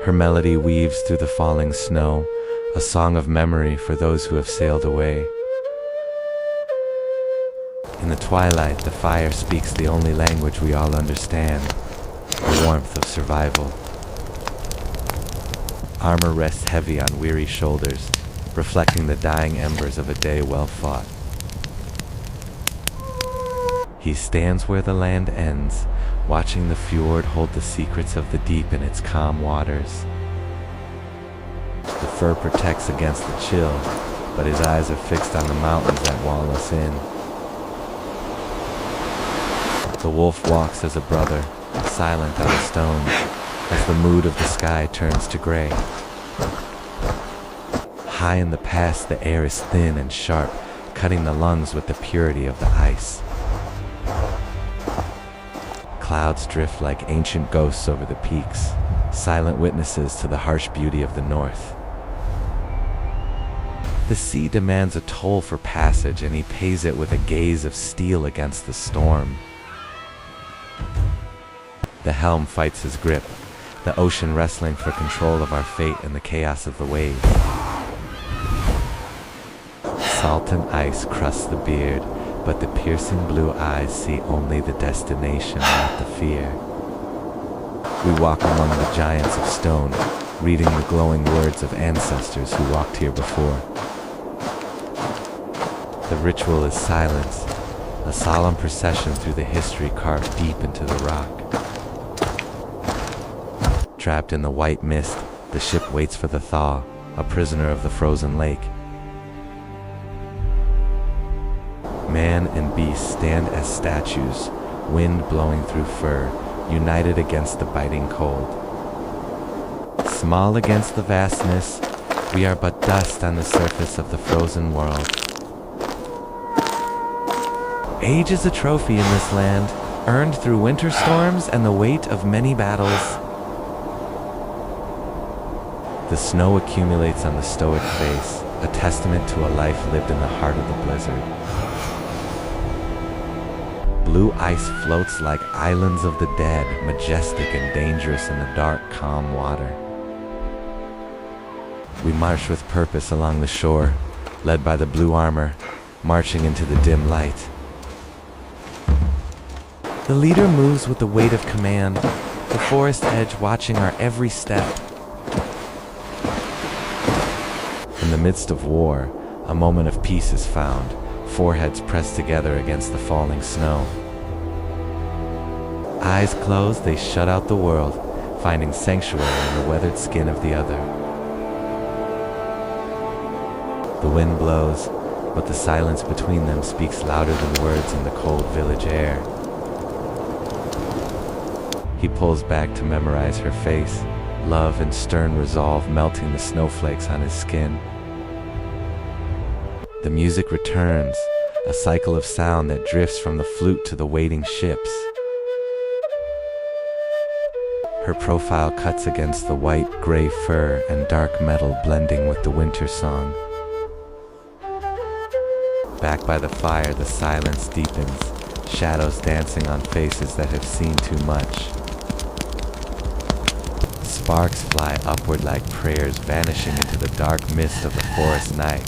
Her melody weaves through the falling snow, a song of memory for those who have sailed away. In the twilight, the fire speaks the only language we all understand, the warmth of survival. Armor rests heavy on weary shoulders, reflecting the dying embers of a day well fought. He stands where the land ends, watching the fjord hold the secrets of the deep in its calm waters. The fur protects against the chill, but his eyes are fixed on the mountains that wall us in. The wolf walks as a brother, silent on the stones, as the mood of the sky turns to gray. High in the pass, the air is thin and sharp, cutting the lungs with the purity of the ice. Clouds drift like ancient ghosts over the peaks, silent witnesses to the harsh beauty of the north. The sea demands a toll for passage, and he pays it with a gaze of steel against the storm. The helm fights his grip, the ocean wrestling for control of our fate in the chaos of the waves. Salt and ice crust the beard, but the piercing blue eyes see only the destination, not the fear. We walk among the giants of stone, reading the glowing words of ancestors who walked here before. The ritual is silence, a solemn procession through the history carved deep into the rock. Trapped in the white mist, the ship waits for the thaw, a prisoner of the frozen lake. Man and beast stand as statues, wind blowing through fur, united against the biting cold. Small against the vastness, we are but dust on the surface of the frozen world. Age is a trophy in this land, earned through winter storms and the weight of many battles. The snow accumulates on the stoic face, a testament to a life lived in the heart of the blizzard. Blue ice floats like islands of the dead, majestic and dangerous in the dark, calm water. We march with purpose along the shore, led by the blue armor, marching into the dim light. The leader moves with the weight of command, the forest edge watching our every step. In the midst of war, a moment of peace is found, foreheads pressed together against the falling snow. Eyes closed, they shut out the world, finding sanctuary in the weathered skin of the other. The wind blows, but the silence between them speaks louder than words in the cold village air. He pulls back to memorize her face, love and stern resolve melting the snowflakes on his skin. The music returns, a cycle of sound that drifts from the flute to the waiting ships. Her profile cuts against the white, gray fur and dark metal blending with the winter song. Back by the fire, the silence deepens, shadows dancing on faces that have seen too much. Sparks fly upward like prayers, vanishing into the dark mist of the forest night.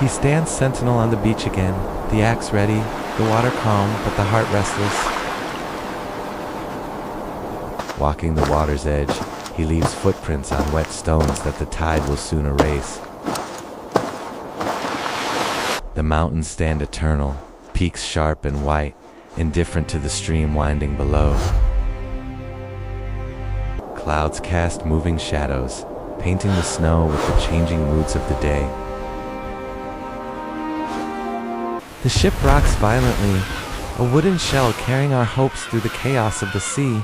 He stands sentinel on the beach again, the axe ready, the water calm, but the heart restless. Walking the water's edge, he leaves footprints on wet stones that the tide will soon erase. The mountains stand eternal, peaks sharp and white, indifferent to the stream winding below. Clouds cast moving shadows, painting the snow with the changing moods of the day. The ship rocks violently, a wooden shell carrying our hopes through the chaos of the sea.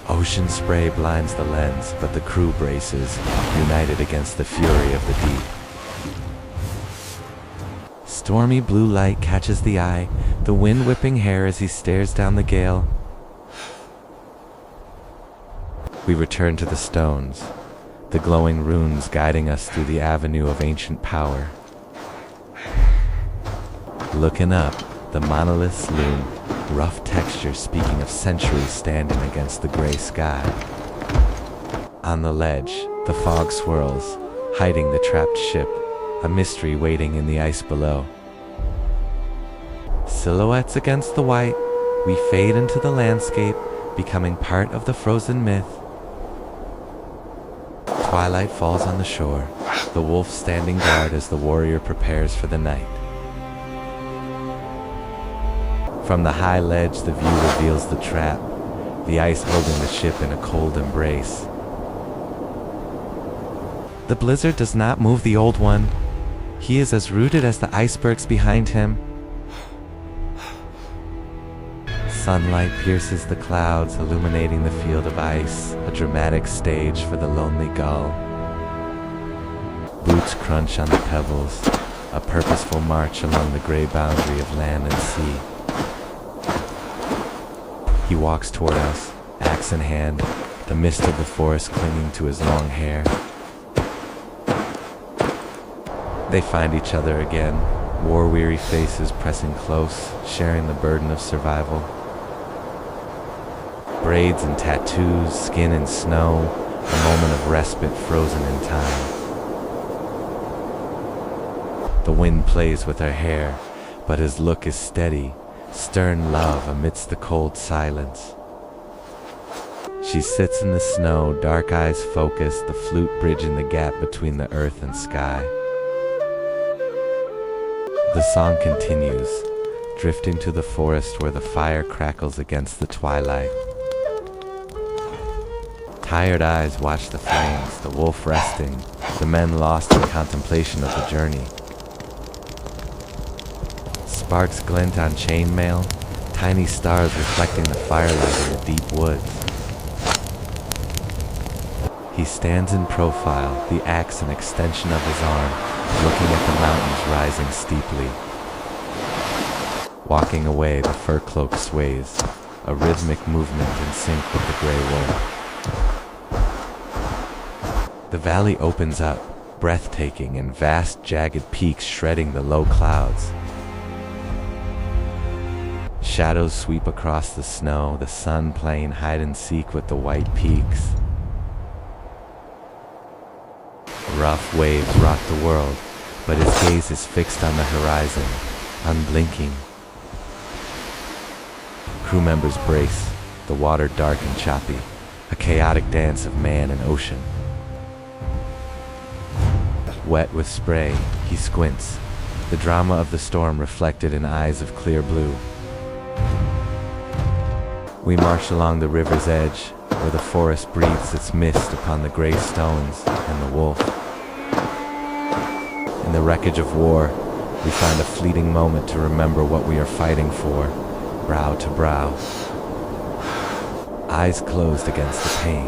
Ocean spray blinds the lens, but the crew braces, united against the fury of the deep. Stormy blue light catches the eye, the wind whipping hair as he stares down the gale. We return to the stones, the glowing runes guiding us through the avenue of ancient power. Looking up, the monoliths loom, rough texture speaking of centuries standing against the gray sky. On the ledge, the fog swirls, hiding the trapped ship, a mystery waiting in the ice below. Silhouettes against the white, we fade into the landscape, becoming part of the frozen myth. Twilight falls on the shore, the wolf standing guard as the warrior prepares for the night. From the high ledge, the view reveals the trap, the ice holding the ship in a cold embrace. The blizzard does not move the old one. He is as rooted as the icebergs behind him. Sunlight pierces the clouds, illuminating the field of ice, a dramatic stage for the lonely gull. Boots crunch on the pebbles, a purposeful march along the gray boundary of land and sea. He walks toward us, axe in hand, the mist of the forest clinging to his long hair. They find each other again, war-weary faces pressing close, sharing the burden of survival. Braids and tattoos, skin and snow, a moment of respite frozen in time. The wind plays with her hair, but his look is steady, stern love amidst the cold silence. She sits in the snow, dark eyes focused, the flute bridging the gap between the earth and sky. The song continues, drifting to the forest where the fire crackles against the twilight. Tired eyes watch the flames, the wolf resting, the men lost in contemplation of the journey. Sparks glint on chainmail, tiny stars reflecting the firelight in the deep woods. He stands in profile, the axe an extension of his arm, looking at the mountains rising steeply. Walking away, the fur cloak sways, a rhythmic movement in sync with the gray wolf. The valley opens up, breathtaking and vast jagged peaks shredding the low clouds. Shadows sweep across the snow, the sun playing hide and seek with the white peaks. Rough waves rock the world, but his gaze is fixed on the horizon, unblinking. Crew members brace, the water dark and choppy, a chaotic dance of man and ocean. Wet with spray, he squints, the drama of the storm reflected in eyes of clear blue. We march along the river's edge, where the forest breathes its mist upon the gray stones and the wolf. In the wreckage of war, we find a fleeting moment to remember what we are fighting for, brow to brow. Eyes closed against the pain,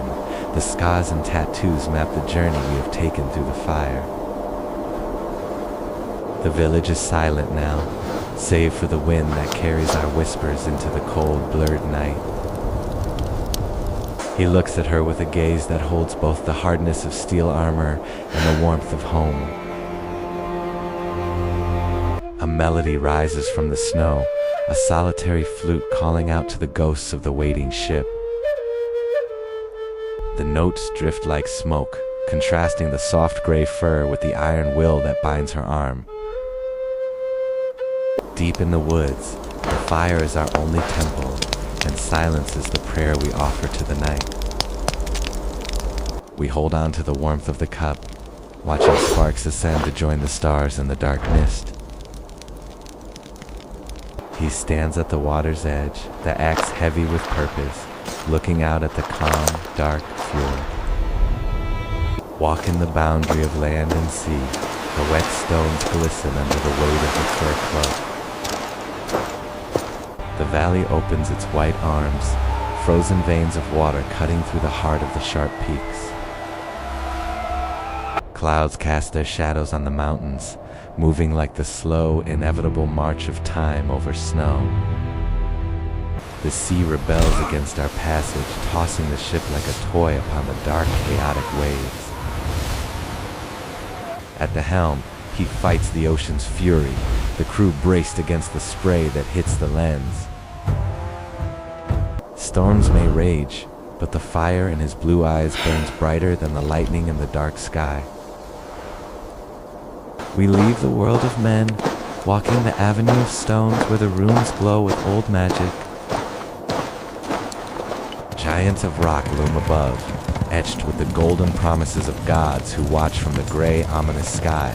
the scars and tattoos map the journey we have taken through the fire. The village is silent now, save for the wind that carries our whispers into the cold, blurred night. He looks at her with a gaze that holds both the hardness of steel armor and the warmth of home. A melody rises from the snow, a solitary flute calling out to the ghosts of the waiting ship. The notes drift like smoke, contrasting the soft gray fur with the iron will that binds her arm. Deep in the woods, the fire is our only temple, and silence is the prayer we offer to the night. We hold on to the warmth of the cup, watching sparks ascend to join the stars in the dark mist. He stands at the water's edge, the axe heavy with purpose, looking out at the calm, dark fjord. Walking the boundary of land and sea, the wet stones glisten under the weight of the fur cloak. The valley opens its white arms, frozen veins of water cutting through the heart of the sharp peaks. Clouds cast their shadows on the mountains, moving like the slow, inevitable march of time over snow. The sea rebels against our passage, tossing the ship like a toy upon the dark, chaotic waves. At the helm, he fights the ocean's fury, the crew braced against the spray that hits the lens. Storms may rage, but the fire in his blue eyes burns brighter than the lightning in the dark sky. We leave the world of men, walking the avenue of stones where the runes glow with old magic. Giants of rock loom above, etched with the golden promises of gods who watch from the gray, ominous sky.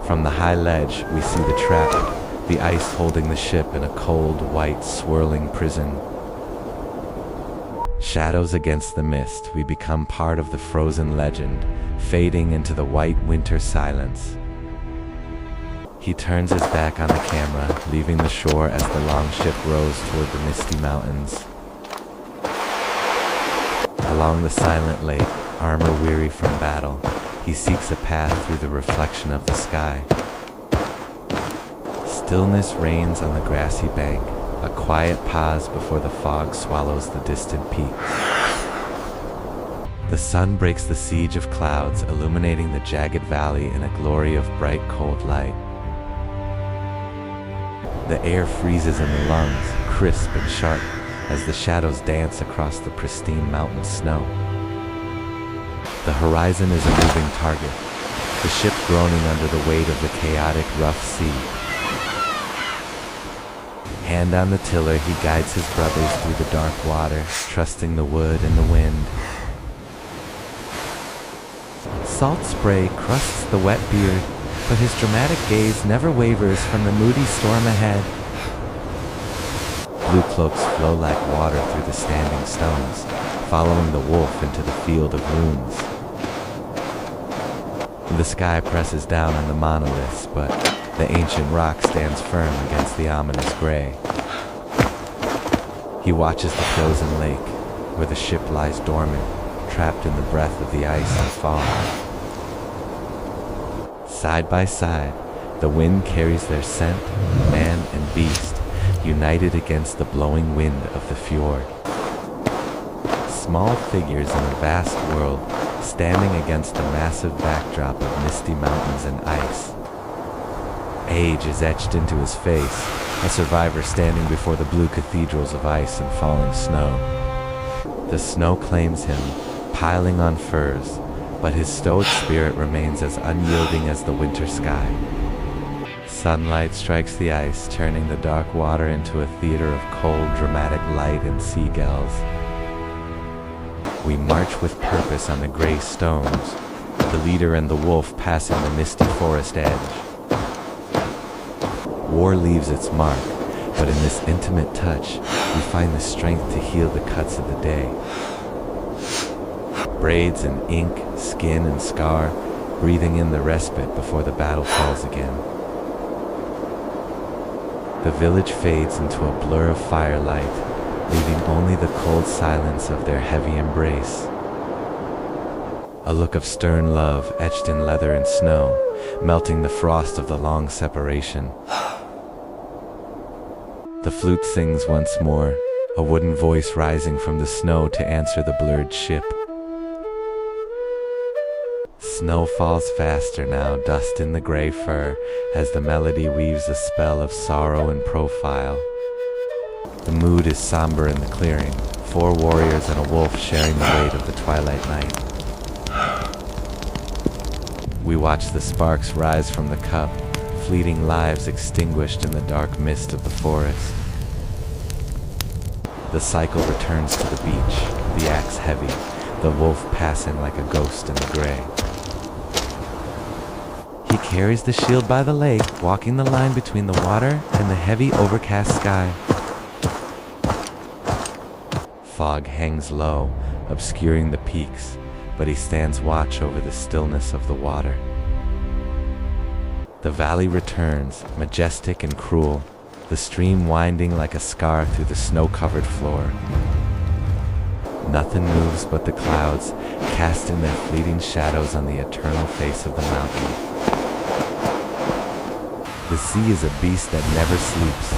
From the high ledge, we see the trap, the ice holding the ship in a cold, white, swirling prison. Shadows against the mist, we become part of the frozen legend, fading into the white winter silence. He turns his back on the camera, leaving the shore as the longship rows toward the misty mountains. Along the silent lake, armor weary from battle, he seeks a path through the reflection of the sky. Stillness reigns on the grassy bank, a quiet pause before the fog swallows the distant peaks. The sun breaks the siege of clouds, illuminating the jagged valley in a glory of bright, cold light. The air freezes in the lungs, crisp and sharp, as the shadows dance across the pristine mountain snow. The horizon is a moving target, the ship groaning under the weight of the chaotic, rough sea. Hand on the tiller, he guides his brothers through the dark water, trusting the wood and the wind. Salt spray crusts the wet beard, but his dramatic gaze never wavers from the moody storm ahead. Blue cloaks flow like water through the standing stones, following the wolf into the field of runes. The sky presses down on the monoliths, but the ancient rock stands firm against the ominous gray. He watches the frozen lake, where the ship lies dormant, trapped in the breath of the ice and fog. Side by side, the wind carries their scent, man and beast, united against the blowing wind of the fjord. Small figures in a vast world, standing against a massive backdrop of misty mountains and ice. Age is etched into his face, a survivor standing before the blue cathedrals of ice and falling snow. The snow claims him, piling on furs, but his stoic spirit remains as unyielding as the winter sky. Sunlight strikes the ice, turning the dark water into a theater of cold, dramatic light and seagulls. We march with purpose on the gray stones, the leader and the wolf passing the misty forest edge. War leaves its mark, but in this intimate touch, we find the strength to heal the cuts of the day. Braids and ink, skin and scar, breathing in the respite before the battle falls again. The village fades into a blur of firelight, leaving only the cold silence of their heavy embrace. A look of stern love etched in leather and snow, melting the frost of the long separation. The flute sings once more, a wooden voice rising from the snow to answer the blurred ship. Snow falls faster now, dust in the gray fur, as the melody weaves a spell of sorrow and profile. The mood is somber in the clearing, 4 warriors and a wolf sharing the weight of the twilight night. We watch the sparks rise from the cup, fleeting lives extinguished in the dark mist of the forest. The cycle returns to the beach, the axe heavy, the wolf passing like a ghost in the gray. He carries the shield by the lake, walking the line between the water and the heavy overcast sky. Fog hangs low, obscuring the peaks, but he stands watch over the stillness of the water. The valley returns, majestic and cruel, the stream winding like a scar through the snow-covered floor. Nothing moves but the clouds, casting their fleeting shadows on the eternal face of the mountain. The sea is a beast that never sleeps,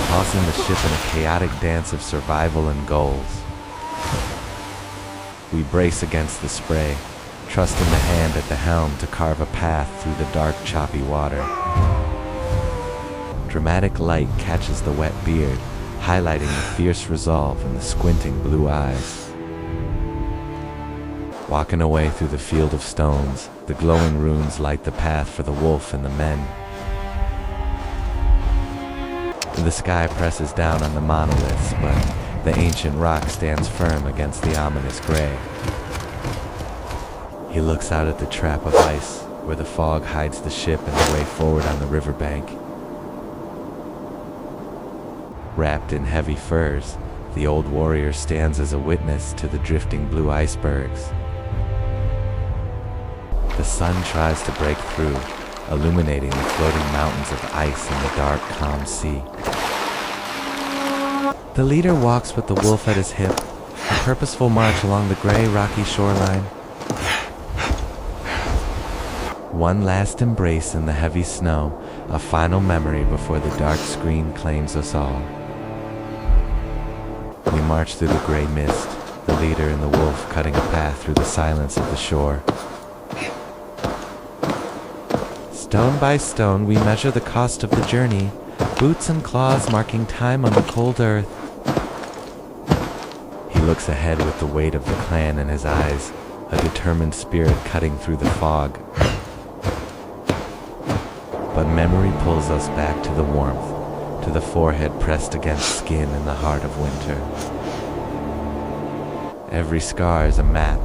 tossing the ship in a chaotic dance of survival and goals. We brace against the spray, trusting the hand at the helm to carve a path through the dark, choppy water. Dramatic light catches the wet beard, highlighting the fierce resolve in the squinting blue eyes. Walking away through the field of stones, the glowing runes light the path for the wolf and the men. The sky presses down on the monoliths, but the ancient rock stands firm against the ominous gray. He looks out at the trap of ice, where the fog hides the ship and the way forward on the riverbank. Wrapped in heavy furs, the old warrior stands as a witness to the drifting blue icebergs. The sun tries to break through, illuminating the floating mountains of ice in the dark, calm sea. The leader walks with the wolf at his hip, a purposeful march along the gray, rocky shoreline. One last embrace in the heavy snow, a final memory before the dark screen claims us all. We march through the gray mist, the leader and the wolf cutting a path through the silence of the shore. Stone by stone we measure the cost of the journey, boots and claws marking time on the cold earth. He looks ahead with the weight of the clan in his eyes, a determined spirit cutting through the fog. But memory pulls us back to the warmth, to the forehead pressed against skin in the heart of winter. Every scar is a map,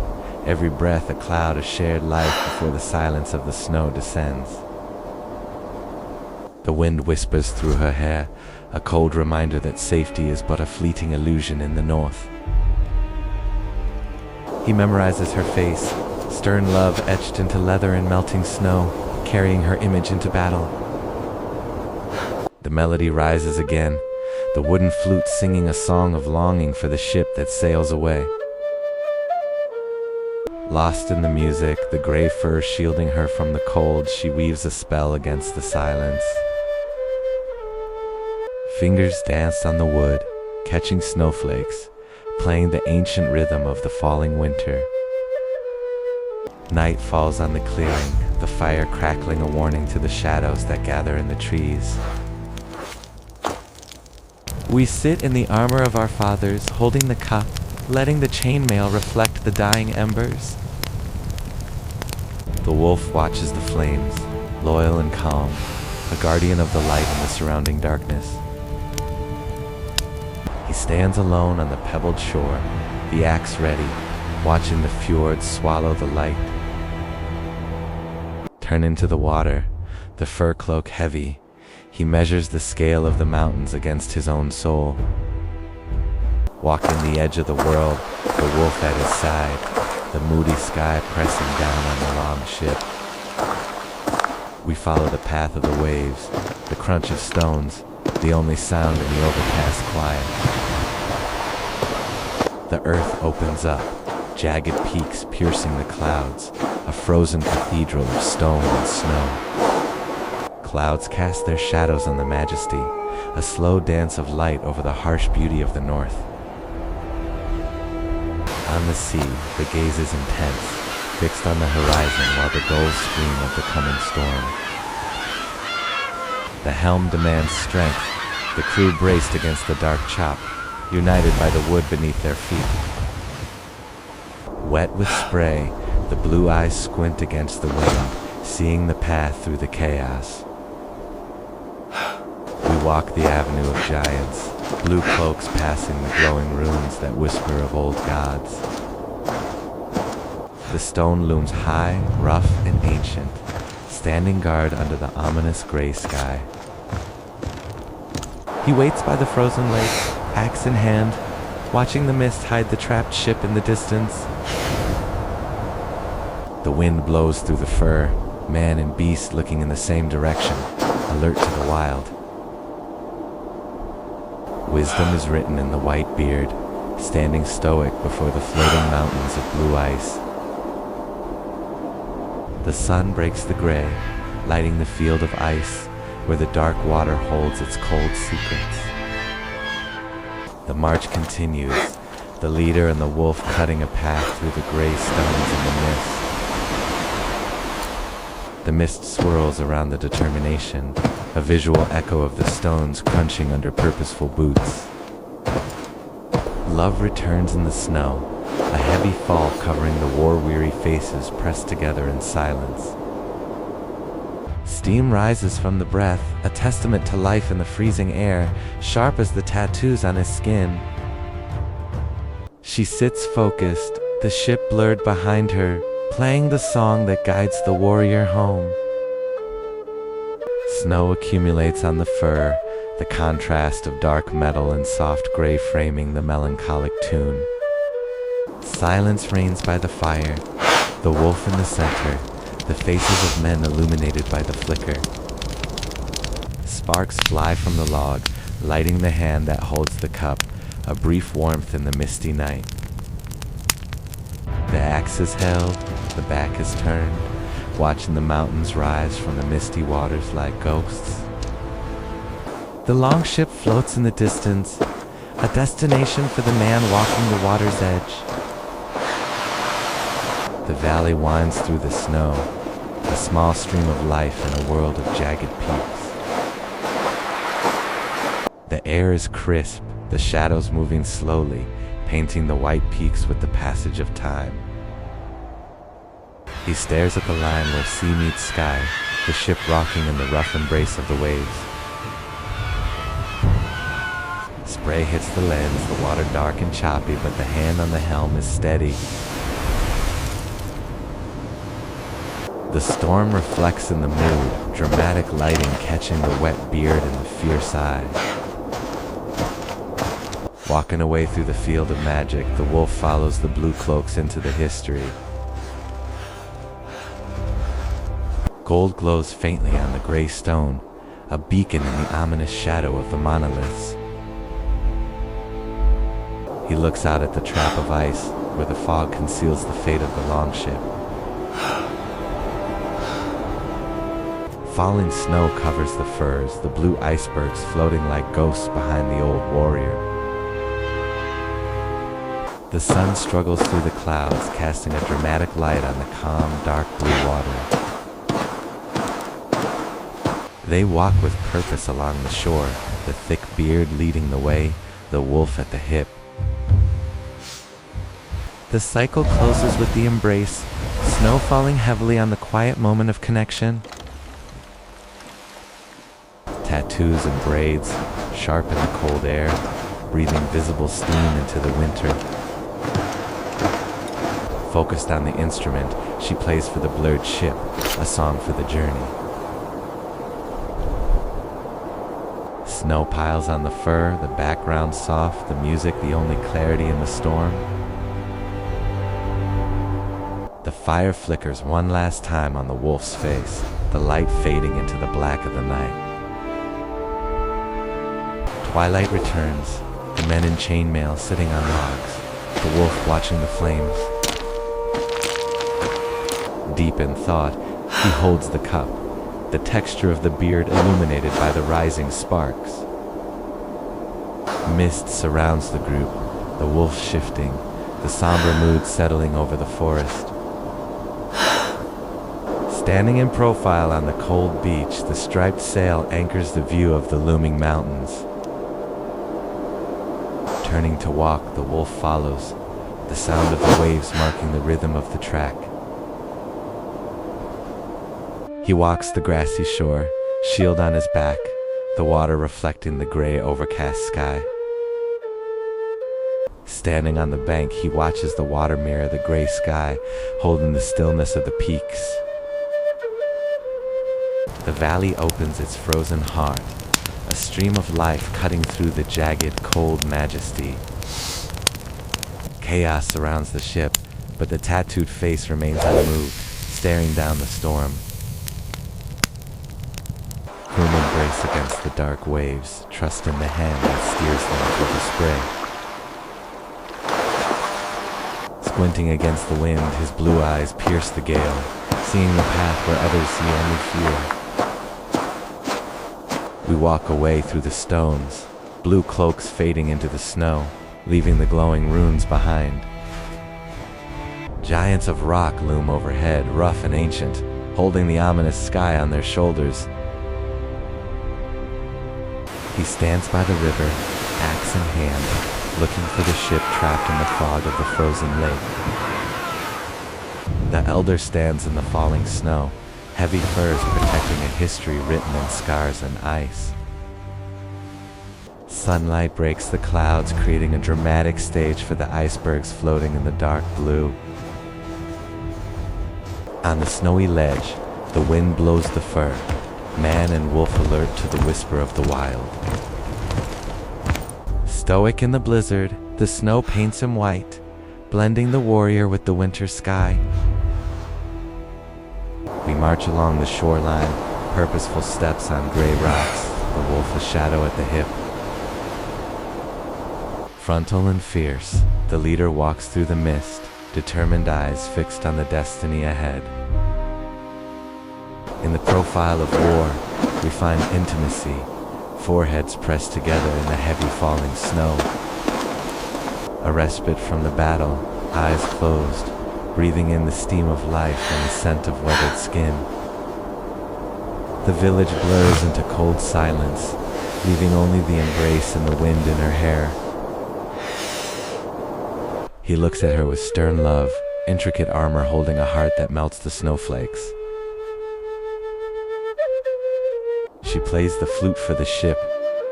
every breath a cloud of shared life before the silence of the snow descends. The wind whispers through her hair, a cold reminder that safety is but a fleeting illusion in the north. He memorizes her face, stern love etched into leather and melting snow, carrying her image into battle. The melody rises again, the wooden flute singing a song of longing for the ship that sails away. Lost in the music, the gray fur shielding her from the cold, she weaves a spell against the silence. Fingers dance on the wood, catching snowflakes, playing the ancient rhythm of the falling winter. Night falls on the clearing, the fire crackling a warning to the shadows that gather in the trees. We sit in the armor of our fathers, holding the cup, letting the chainmail reflect the dying embers. The wolf watches the flames, loyal and calm, a guardian of the light in the surrounding darkness. He stands alone on the pebbled shore, the axe ready, watching the fjords swallow the light. Turn into the water, the fur cloak heavy, he measures the scale of the mountains against his own soul. Walking the edge of the world, the wolf at his side, the moody sky pressing down on the long ship. We follow the path of the waves, the crunch of stones, the only sound in the overcast quiet. The earth opens up, jagged peaks piercing the clouds, a frozen cathedral of stone and snow. Clouds cast their shadows on the majesty, a slow dance of light over the harsh beauty of the north. On the sea, the gaze is intense, fixed on the horizon while the gulls scream of the coming storm. The helm demands strength, the crew braced against the dark chop, united by the wood beneath their feet. Wet with spray, the blue eyes squint against the wind, seeing the path through the chaos. We walk the avenue of giants, blue cloaks passing the glowing runes that whisper of old gods. The stone looms high, rough, and ancient, standing guard under the ominous gray sky. He waits by the frozen lake, axe in hand, watching the mist hide the trapped ship in the distance. The wind blows through the fur, man and beast looking in the same direction, alert to the wild. Wisdom is written in the white beard, standing stoic before the floating mountains of blue ice. The sun breaks the gray, lighting the field of ice, where the dark water holds its cold secrets. The march continues, the leader and the wolf cutting a path through the gray stones in the mist. The mist swirls around the determination, a visual echo of the stones crunching under purposeful boots. Love returns in the snow, a heavy fall covering the war-weary faces pressed together in silence. Steam rises from the breath, a testament to life in the freezing air, sharp as the tattoos on his skin. She sits focused, the ship blurred behind her, playing the song that guides the warrior home. Snow accumulates on the fur, the contrast of dark metal and soft gray framing the melancholic tune. Silence reigns by the fire, the wolf in the center, the faces of men illuminated by the flicker. Sparks fly from the log, lighting the hand that holds the cup, a brief warmth in the misty night. The axe is held, the back is turned, watching the mountains rise from the misty waters like ghosts. The longship floats in the distance, a destination for the man walking the water's edge. The valley winds through the snow, a small stream of life in a world of jagged peaks. The air is crisp, the shadows moving slowly, painting the white peaks with the passage of time. He stares at the line where sea meets sky, the ship rocking in the rough embrace of the waves. Spray hits the lens, the water dark and choppy, but the hand on the helm is steady. The storm reflects in the mood, dramatic lighting catching the wet beard and the fierce eyes. Walking away through the field of magic, the wolf follows the blue cloaks into the history. Gold glows faintly on the gray stone, a beacon in the ominous shadow of the monoliths. He looks out at the trap of ice, where the fog conceals the fate of the longship. Falling snow covers the firs, the blue icebergs floating like ghosts behind the old warrior. The sun struggles through the clouds, casting a dramatic light on the calm, dark blue water. They walk with purpose along the shore, the thick beard leading the way, the wolf at the hip. The cycle closes with the embrace, snow falling heavily on the quiet moment of connection. Tattoos and braids, sharp in the cold air, breathing visible steam into the winter. Focused on the instrument, she plays for the blurred ship, a song for the journey. Snow piles on the fur, the background soft, the music the only clarity in the storm. The fire flickers one last time on the wolf's face, the light fading into the black of the night. Twilight returns, the men in chainmail sitting on logs, the wolf watching the flames. Deep in thought, he holds the cup, the texture of the beard illuminated by the rising sparks. Mist surrounds the group, the wolf shifting, the somber mood settling over the forest. Standing in profile on the cold beach, the striped sail anchors the view of the looming mountains. Turning to walk, the wolf follows, the sound of the waves marking the rhythm of the track. He walks the grassy shore, shield on his back, the water reflecting the gray, overcast sky. Standing on the bank, he watches the water mirror the gray sky, holding the stillness of the peaks. The valley opens its frozen heart, a stream of life cutting through the jagged, cold majesty. Chaos surrounds the ship, but the tattooed face remains unmoved, staring down the storm. Whom embrace against the dark waves, trust in the hand that steers them through the spray. Squinting against the wind, his blue eyes pierce the gale, seeing the path where others see only fear. We walk away through the stones, blue cloaks fading into the snow, leaving the glowing runes behind. Giants of rock loom overhead, rough and ancient, holding the ominous sky on their shoulders. He stands by the river, axe in hand, looking for the ship trapped in the fog of the frozen lake. The elder stands in the falling snow, heavy furs protecting a history written in scars and ice. Sunlight breaks the clouds, creating a dramatic stage for the icebergs floating in the dark blue. On the snowy ledge, the wind blows the fur, man and wolf alert to the whisper of the wild. Stoic in the blizzard, the snow paints him white, blending the warrior with the winter sky. We march along the shoreline, purposeful steps on gray rocks, the wolf a shadow at the hip. Frontal and fierce, the leader walks through the mist, determined eyes fixed on the destiny ahead. In the profile of war, we find intimacy, foreheads pressed together in the heavy falling snow. A respite from the battle, eyes closed, breathing in the steam of life and the scent of weathered skin. The village blurs into cold silence, leaving only the embrace and the wind in her hair. He looks at her with stern love, intricate armor holding a heart that melts the snowflakes. She plays the flute for the ship,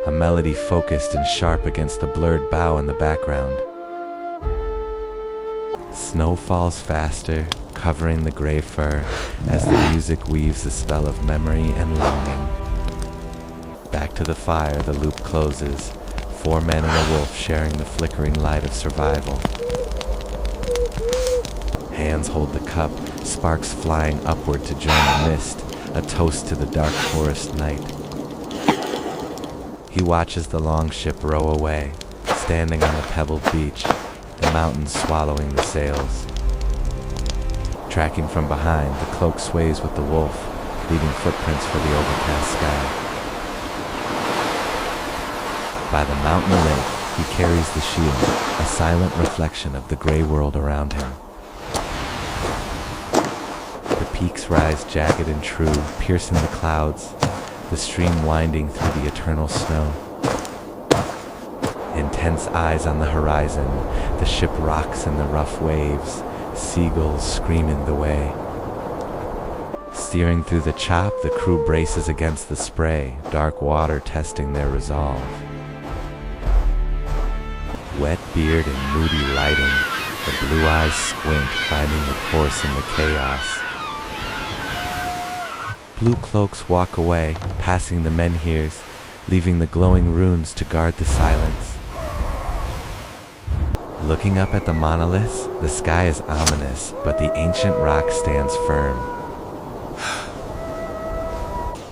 a melody focused and sharp against the blurred bow in the background. Snow falls faster, covering the gray fur, as the music weaves a spell of memory and longing. Back to the fire, the loop closes, 4 men and a wolf sharing the flickering light of survival. Hands hold the cup, sparks flying upward to join the mist, a toast to the dark forest night. He watches the longship row away, standing on the pebbled beach, the mountains swallowing the sails. Tracking from behind, the cloak sways with the wolf, leaving footprints for the overcast sky. By the mountain lake, he carries the shield, a silent reflection of the gray world around him. The peaks rise jagged and true, piercing the clouds, the stream winding through the eternal snow. Intense eyes on the horizon, the ship rocks in the rough waves, seagulls screaming the way. Steering through the chop, the crew braces against the spray, dark water testing their resolve. Wet beard and moody lighting, the blue eyes squint, finding the course in the chaos. Blue cloaks walk away, passing the menhirs, leaving the glowing runes to guard the silence. Looking up at the monoliths, the sky is ominous, but the ancient rock stands firm.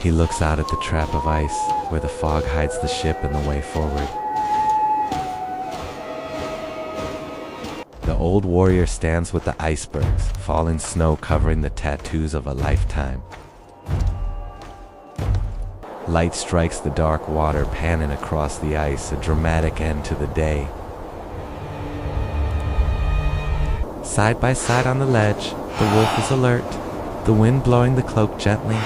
He looks out at the trap of ice, where the fog hides the ship and the way forward. The old warrior stands with the icebergs, falling snow covering the tattoos of a lifetime. Light strikes the dark water, panning across the ice, a dramatic end to the day. Side by side on the ledge, the wolf is alert, the wind blowing the cloak gently.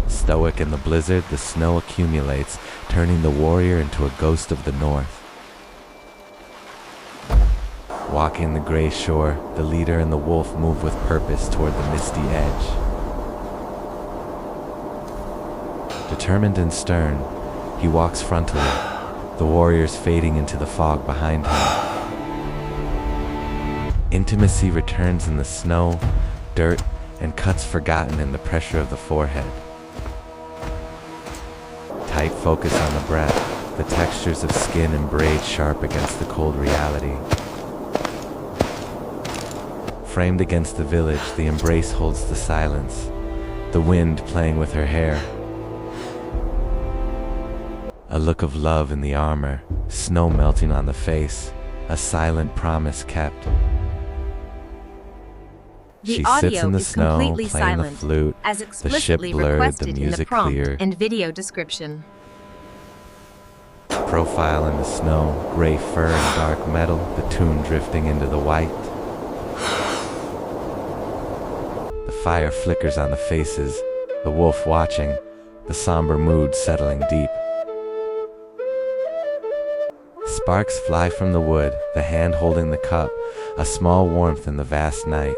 Stoic in the blizzard, the snow accumulates, turning the warrior into a ghost of the north. Walking the gray shore, the leader and the wolf move with purpose toward the misty edge. Determined and stern, he walks frontally, the warriors fading into the fog behind him. Intimacy returns in the snow, dirt, and cuts forgotten in the pressure of the forehead. Tight focus on the breath, the textures of skin and braid sharp against the cold reality. Framed against the village, the embrace holds the silence, the wind playing with her hair. A look of love in the armor, snow melting on the face, a silent promise kept. She sits in the snow, playing the flute, the ship blurred, the music clear. And video description. Profile in the snow, gray fur and dark metal, the tune drifting into the white. The fire flickers on the faces, the wolf watching, the somber mood settling deep. Sparks fly from the wood, the hand holding the cup, a small warmth in the vast night.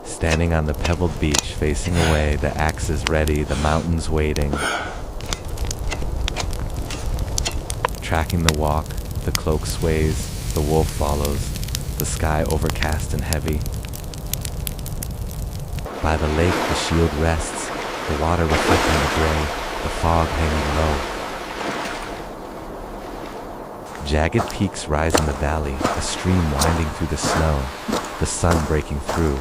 Standing on the pebbled beach, facing away, the axes ready, the mountains waiting. Tracking the walk, the cloak sways, the wolf follows, the sky overcast and heavy. By the lake the shield rests, the water reflecting the gray, the fog hanging low. Jagged peaks rise in the valley, a stream winding through the snow, the sun breaking through.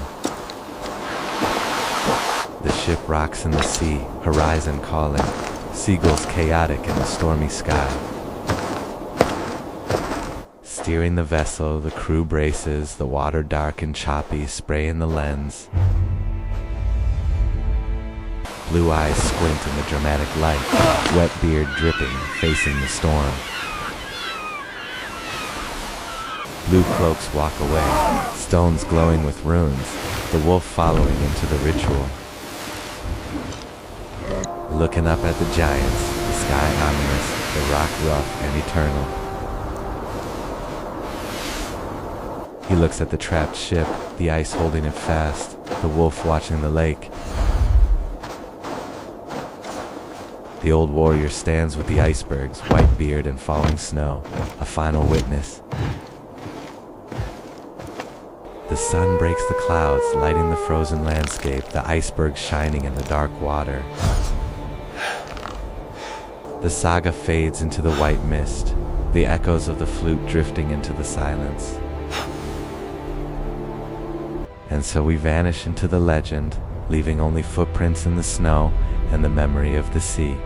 The ship rocks in the sea, horizon calling, seagulls chaotic in the stormy sky. Steering the vessel, the crew braces, the water dark and choppy, spray in the lens. Blue eyes squint in the dramatic light, wet beard dripping, facing the storm. Blue cloaks walk away, stones glowing with runes, the wolf following into the ritual. Looking up at the giants, the sky ominous, the rock rough and eternal. He looks at the trapped ship, the ice holding it fast, the wolf watching the lake. The old warrior stands with the icebergs, white beard and falling snow, a final witness. The sun breaks the clouds, lighting the frozen landscape, the icebergs shining in the dark water. The saga fades into the white mist, the echoes of the flute drifting into the silence. And so we vanish into the legend, leaving only footprints in the snow and the memory of the sea.